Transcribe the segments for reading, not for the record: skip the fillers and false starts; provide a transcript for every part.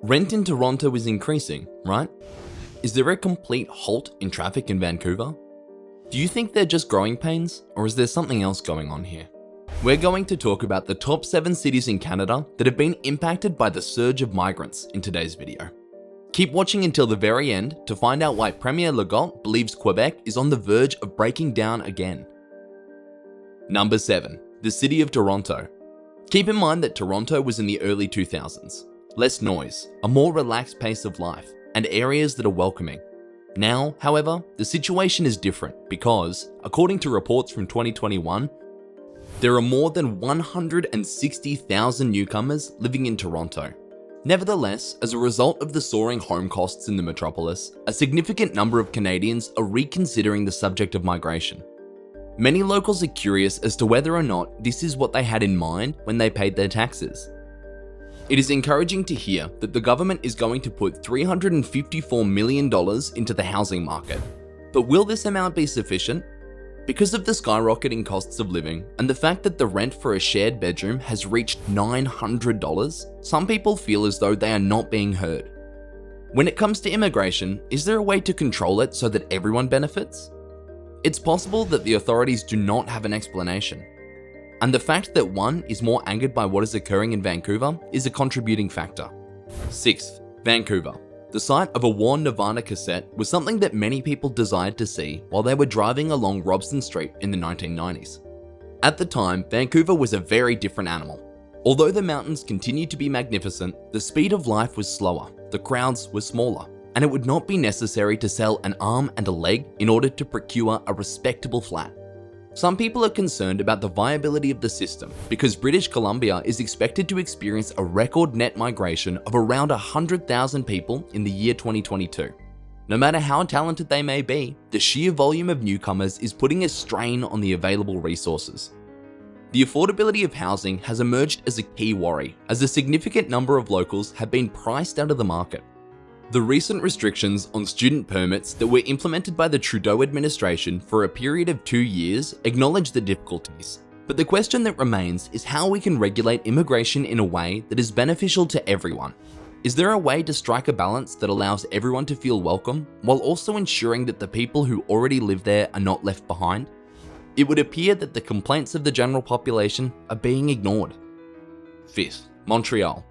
Rent in Toronto is increasing, right? Is there a complete halt in traffic in Vancouver? Do you think they're just growing pains, or is there something else going on here? We're going to talk about the top 7 cities in Canada that have been impacted by the surge of migrants in today's video. Keep watching until the very end to find out why Premier Legault believes Quebec is on the verge of breaking down again. Number 7. The city of Toronto. Keep in mind that Toronto was in the early 2000s. Less noise, a more relaxed pace of life, and areas that are welcoming. Now, however, the situation is different because, according to reports from 2021, there are more than 160,000 newcomers living in Toronto. Nevertheless, as a result of the soaring home costs in the metropolis, a significant number of Canadians are reconsidering the subject of migration. Many locals are curious as to whether or not this is what they had in mind when they paid their taxes. It is encouraging to hear that the government is going to put $354 million into the housing market. But will this amount be sufficient? Because of the skyrocketing costs of living and the fact that the rent for a shared bedroom has reached $900, some people feel as though they are not being heard. When it comes to immigration, is there a way to control it so that everyone benefits? It's possible that the authorities do not have an explanation. And the fact that one is more angered by what is occurring in Vancouver is a contributing factor. 6th, Vancouver. The sight of a worn Nirvana cassette was something that many people desired to see while they were driving along Robson Street in the 1990s. At the time, Vancouver was a very different animal. Although the mountains continued to be magnificent, the speed of life was slower, the crowds were smaller, and it would not be necessary to sell an arm and a leg in order to procure a respectable flat. Some people are concerned about the viability of the system because British Columbia is expected to experience a record net migration of around 100,000 people in the year 2022. No matter how talented they may be, the sheer volume of newcomers is putting a strain on the available resources. The affordability of housing has emerged as a key worry, as a significant number of locals have been priced out of the market. The recent restrictions on student permits that were implemented by the Trudeau administration for a period of 2 years acknowledge the difficulties. But the question that remains is how we can regulate immigration in a way that is beneficial to everyone. Is there a way to strike a balance that allows everyone to feel welcome, while also ensuring that the people who already live there are not left behind? It would appear that the complaints of the general population are being ignored. 5th, Montreal.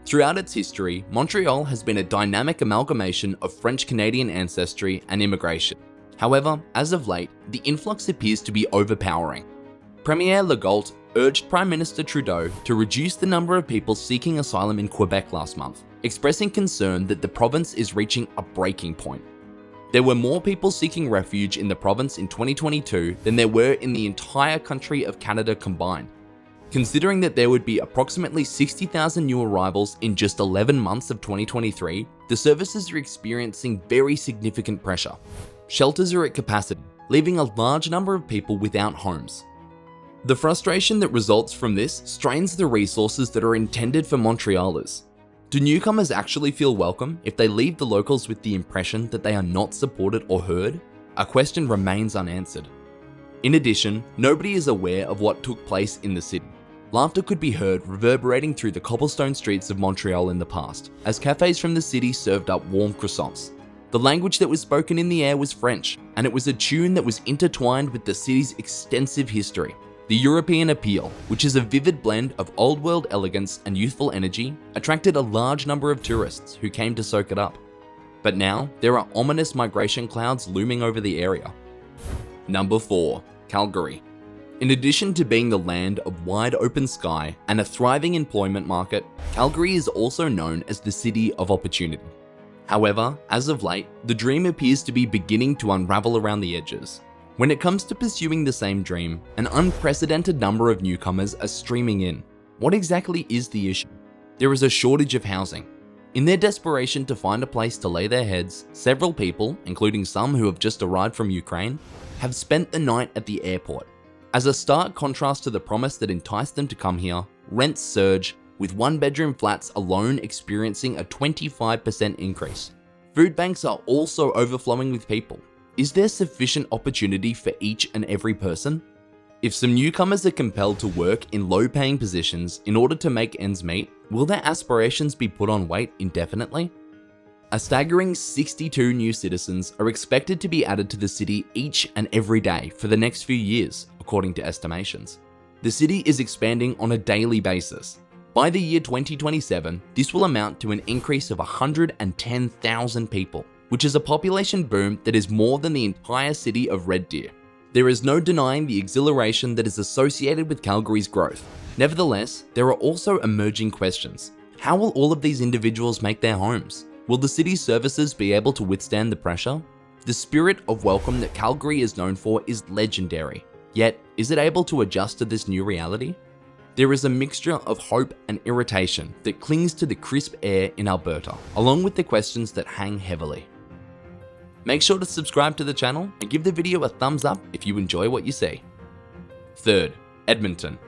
Throughout its history, Montreal has been a dynamic amalgamation of French-Canadian ancestry and immigration. However, as of late, the influx appears to be overpowering. Premier Legault urged Prime Minister Trudeau to reduce the number of people seeking asylum in Quebec last month, expressing concern that the province is reaching a breaking point. There were more people seeking refuge in the province in 2022 than there were in the entire country of Canada combined. Considering that there would be approximately 60,000 new arrivals in just 11 months of 2023, the services are experiencing very significant pressure. Shelters are at capacity, leaving a large number of people without homes. The frustration that results from this strains the resources that are intended for Montrealers. Do newcomers actually feel welcome if they leave the locals with the impression that they are not supported or heard? A question remains unanswered. In addition, nobody is aware of what took place in the city. Laughter could be heard reverberating through the cobblestone streets of Montreal in the past, as cafes from the city served up warm croissants. The language that was spoken in the air was French, and it was a tune that was intertwined with the city's extensive history. The European appeal, which is a vivid blend of old-world elegance and youthful energy, attracted a large number of tourists who came to soak it up. But now, there are ominous migration clouds looming over the area. Number 4. Calgary. In addition to being the land of wide open sky and a thriving employment market, Calgary is also known as the city of opportunity. However, as of late, the dream appears to be beginning to unravel around the edges. When it comes to pursuing the same dream, an unprecedented number of newcomers are streaming in. What exactly is the issue? There is a shortage of housing. In their desperation to find a place to lay their heads, several people, including some who have just arrived from Ukraine, have spent the night at the airport. As a stark contrast to the promise that enticed them to come here, rents surge, with one-bedroom flats alone experiencing a 25% increase. Food banks are also overflowing with people. Is there sufficient opportunity for each and every person? If some newcomers are compelled to work in low-paying positions in order to make ends meet, will their aspirations be put on wait indefinitely? A staggering 62 new citizens are expected to be added to the city each and every day for the next few years, according to estimations. The city is expanding on a daily basis. By the year 2027, this will amount to an increase of 110,000 people, which is a population boom that is more than the entire city of Red Deer. There is no denying the exhilaration that is associated with Calgary's growth. Nevertheless, there are also emerging questions. How will all of these individuals make their homes? Will the city's services be able to withstand the pressure? The spirit of welcome that Calgary is known for is legendary. Yet, is it able to adjust to this new reality? There is a mixture of hope and irritation that clings to the crisp air in Alberta, along with the questions that hang heavily. Make sure to subscribe to the channel and give the video a thumbs up if you enjoy what you see. Third, Edmonton.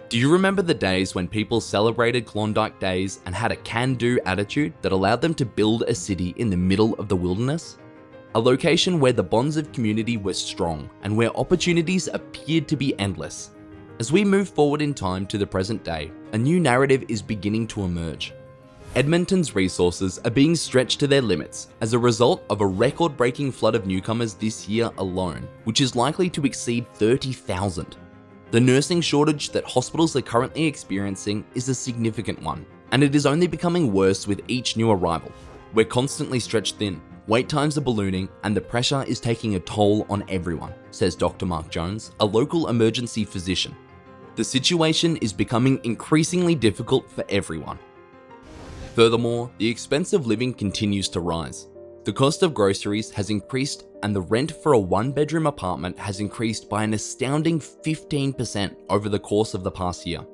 Do you remember the days when people celebrated Klondike days and had a can-do attitude that allowed them to build a city in the middle of the wilderness? A location where the bonds of community were strong and where opportunities appeared to be endless. As we move forward in time to the present day, a new narrative is beginning to emerge. Edmonton's resources are being stretched to their limits as a result of a record-breaking flood of newcomers this year alone, which is likely to exceed 30,000. The nursing shortage that hospitals are currently experiencing is a significant one, and it is only becoming worse with each new arrival. We're constantly stretched thin, wait times are ballooning, and the pressure is taking a toll on everyone, says Dr. Mark Jones, a local emergency physician. The situation is becoming increasingly difficult for everyone. Furthermore, the expense of living continues to rise. The cost of groceries has increased and the rent for a one-bedroom apartment has increased by an astounding 15% over the course of the past year.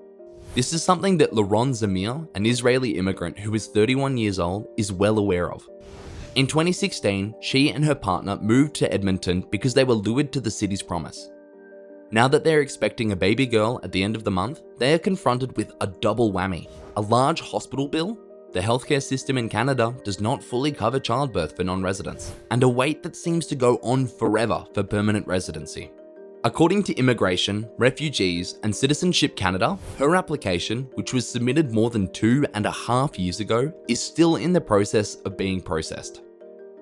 This is something that Laron Zamir, an Israeli immigrant who is 31 years old, is well aware of. In 2016, she and her partner moved to Edmonton because they were lured to the city's promise. Now that they're expecting a baby girl at the end of the month, they are confronted with a double whammy: a large hospital bill. The healthcare system in Canada does not fully cover childbirth for non-residents, and a wait that seems to go on forever for permanent residency. According to Immigration, Refugees and Citizenship Canada, her application, which was submitted more than 2.5 years ago, is still in the process of being processed.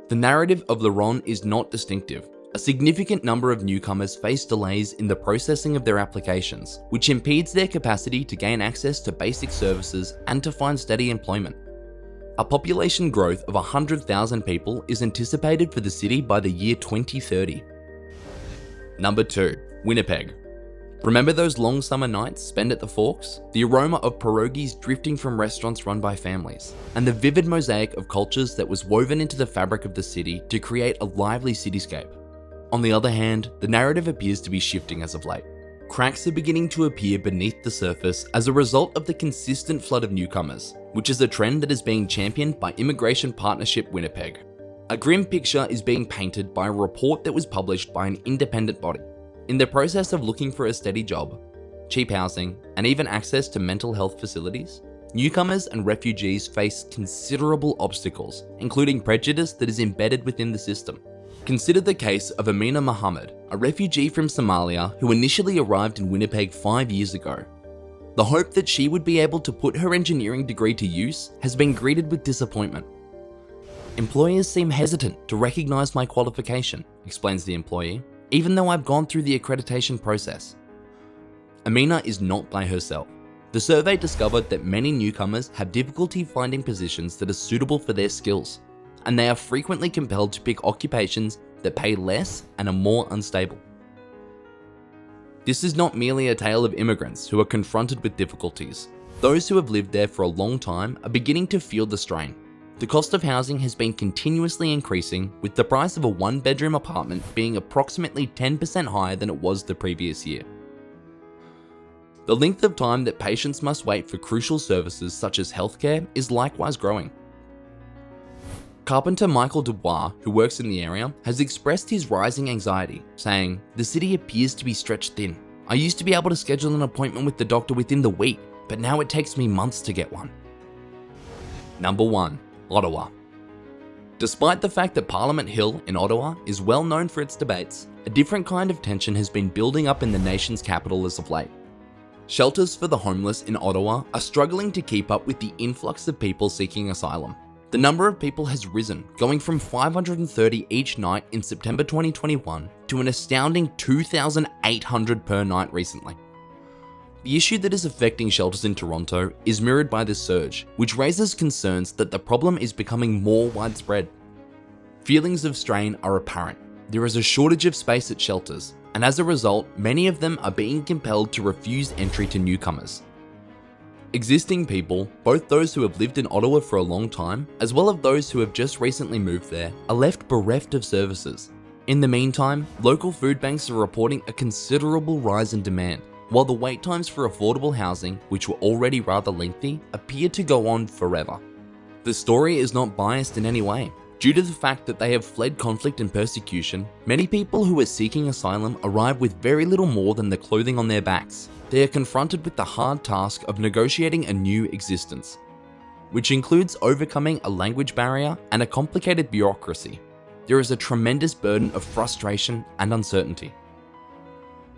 The narrative of Laron is not distinctive. A significant number of newcomers face delays in the processing of their applications, which impedes their capacity to gain access to basic services and to find steady employment. A population growth of 100,000 people is anticipated for the city by the year 2030. Number 2, Winnipeg. Remember those long summer nights spent at the Forks? The aroma of pierogies drifting from restaurants run by families, and the vivid mosaic of cultures that was woven into the fabric of the city to create a lively cityscape. On the other hand, the narrative appears to be shifting as of late. Cracks are beginning to appear beneath the surface as a result of the consistent flood of newcomers, which is a trend that is being championed by Immigration Partnership Winnipeg. A grim picture is being painted by a report that was published by an independent body. In the process of looking for a steady job, cheap housing, and even access to mental health facilities, newcomers and refugees face considerable obstacles, including prejudice that is embedded within the system. Consider the case of Amina Mohammed, a refugee from Somalia who initially arrived in Winnipeg 5 years ago. The hope that she would be able to put her engineering degree to use has been greeted with disappointment. Employers seem hesitant to recognize my qualification, explains the employee, even though I've gone through the accreditation process. Amina is not by herself. The survey discovered that many newcomers have difficulty finding positions that are suitable for their skills, and they are frequently compelled to pick occupations that pay less and are more unstable. This is not merely a tale of immigrants who are confronted with difficulties. Those who have lived there for a long time are beginning to feel the strain. The cost of housing has been continuously increasing, with the price of a one-bedroom apartment being approximately 10% higher than it was the previous year. The length of time that patients must wait for crucial services such as healthcare is likewise growing. Carpenter Michael Dubois, who works in the area, has expressed his rising anxiety, saying, "The city appears to be stretched thin. I used to be able to schedule an appointment with the doctor within the week, but now it takes me months to get one." Number 1, Ottawa. Despite the fact that Parliament Hill in Ottawa is well known for its debates, a different kind of tension has been building up in the nation's capital as of late. Shelters for the homeless in Ottawa are struggling to keep up with the influx of people seeking asylum. The number of people has risen, going from 530 each night in September 2021 to an astounding 2,800 per night recently. The issue that is affecting shelters in Toronto is mirrored by this surge, which raises concerns that the problem is becoming more widespread. Feelings of strain are apparent. There is a shortage of space at shelters, and as a result, many of them are being compelled to refuse entry to newcomers. Existing people, both those who have lived in Ottawa for a long time, as well as those who have just recently moved there, are left bereft of services. In the meantime, local food banks are reporting a considerable rise in demand, while the wait times for affordable housing, which were already rather lengthy, appear to go on forever. The story is not biased in any way. Due to the fact that they have fled conflict and persecution, many people who are seeking asylum arrive with very little more than the clothing on their backs. They are confronted with the hard task of negotiating a new existence, which includes overcoming a language barrier and a complicated bureaucracy. There is a tremendous burden of frustration and uncertainty.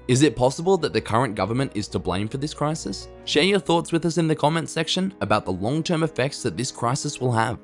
Is it possible that the current government is to blame for this crisis? Share your thoughts with us in the comments section about the long-term effects that this crisis will have.